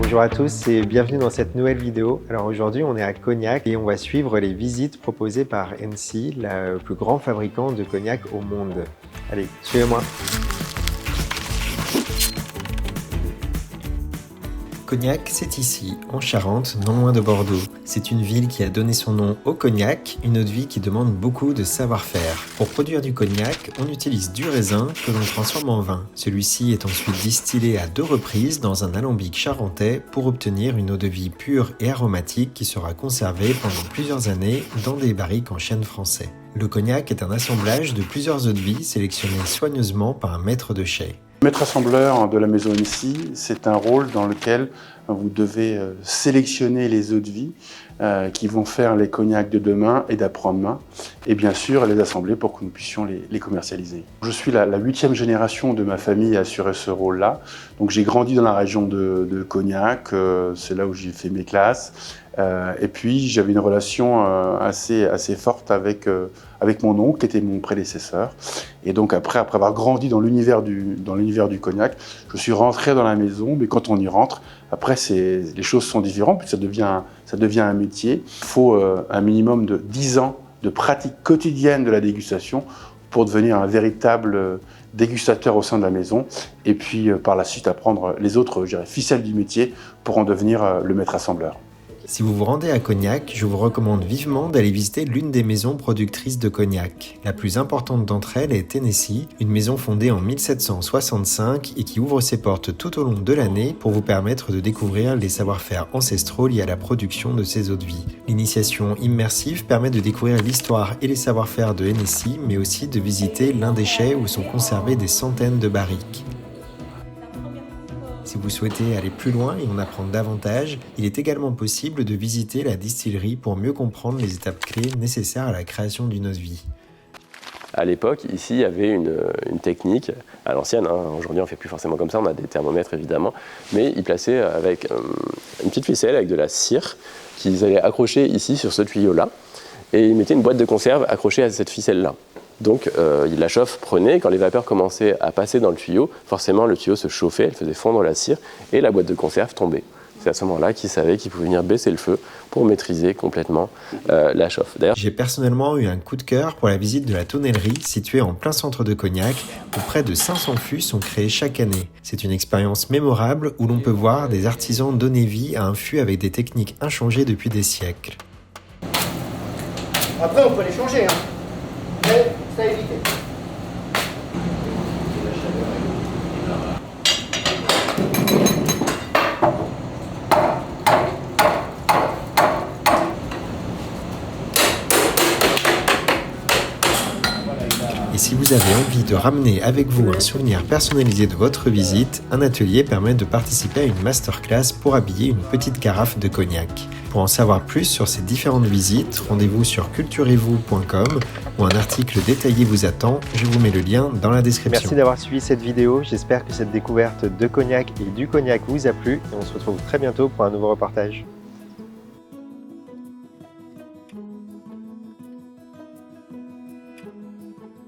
Bonjour à tous et bienvenue dans cette nouvelle vidéo. Alors aujourd'hui on est à Cognac et on va suivre les visites proposées par Hennessy, le plus grand fabricant de cognac au monde. Allez, suivez-moi. Cognac, c'est ici, en Charente, non loin de Bordeaux. C'est une ville qui a donné son nom au cognac, une eau-de-vie qui demande beaucoup de savoir-faire. Pour produire du cognac, on utilise du raisin que l'on transforme en vin. Celui-ci est ensuite distillé à 2 reprises dans un alambic charentais pour obtenir une eau-de-vie pure et aromatique qui sera conservée pendant plusieurs années dans des barriques en chêne français. Le cognac est un assemblage de plusieurs eaux-de-vie sélectionnés soigneusement par un maître de chai. Maître assembleur de la maison Hennessy, c'est un rôle dans lequel vous devez sélectionner les eaux-de-vie qui vont faire les cognacs de demain et d'après-demain et bien sûr les assembler pour que nous puissions les commercialiser. Je suis la 8e génération de ma famille à assurer ce rôle-là. Donc j'ai grandi dans la région de Cognac, c'est là où j'ai fait mes classes. Et puis j'avais une relation assez forte avec mon oncle qui était mon prédécesseur. Et donc après avoir grandi dans l'univers du cognac, je suis rentré dans la maison. Mais quand on y rentre, après les choses sont différentes, puis ça devient un métier. Il faut un minimum de 10 ans de pratique quotidienne de la dégustation pour devenir un véritable dégustateur au sein de la maison. Et puis par la suite apprendre les autres, je dirais, ficelles du métier pour en devenir le maître assembleur. Si vous vous rendez à Cognac, je vous recommande vivement d'aller visiter l'une des maisons productrices de cognac. La plus importante d'entre elles est Hennessy, une maison fondée en 1765 et qui ouvre ses portes tout au long de l'année pour vous permettre de découvrir les savoir-faire ancestraux liés à la production de ces eaux-de-vie. L'initiation immersive permet de découvrir l'histoire et les savoir-faire de Hennessy, mais aussi de visiter l'un des chais où sont conservées des centaines de barriques. Si vous souhaitez aller plus loin et en apprendre davantage, il est également possible de visiter la distillerie pour mieux comprendre les étapes clés nécessaires à la création d'une eau-de-vie. À l'époque, ici, il y avait une technique à l'ancienne. Aujourd'hui, on ne fait plus forcément comme ça, on a des thermomètres évidemment, mais ils plaçaient avec une petite ficelle avec de la cire qu'ils allaient accrocher ici sur ce tuyau-là, et ils mettaient une boîte de conserve accrochée à cette ficelle-là. Donc la chauffe prenait, quand les vapeurs commençaient à passer dans le tuyau, forcément le tuyau se chauffait, elle faisait fondre la cire et la boîte de conserve tombait. C'est à ce moment-là qu'ils savaient qu'ils pouvaient venir baisser le feu pour maîtriser complètement la chauffe. D'ailleurs, j'ai personnellement eu un coup de cœur pour la visite de la tonnellerie située en plein centre de Cognac où près de 500 fûts sont créés chaque année. C'est une expérience mémorable où l'on peut voir des artisans donner vie à un fût avec des techniques inchangées depuis des siècles. Après on peut les changer, mais c'est à éviter. Et si vous avez envie de ramener avec vous un souvenir personnalisé de votre visite, un atelier permet de participer à une masterclass pour habiller une petite carafe de cognac. Pour en savoir plus sur ces différentes visites, rendez-vous sur culturez-vous.com où un article détaillé vous attend. Je vous mets le lien dans la description. Merci d'avoir suivi cette vidéo. J'espère que cette découverte de cognac et du cognac vous a plu et on se retrouve très bientôt pour un nouveau reportage.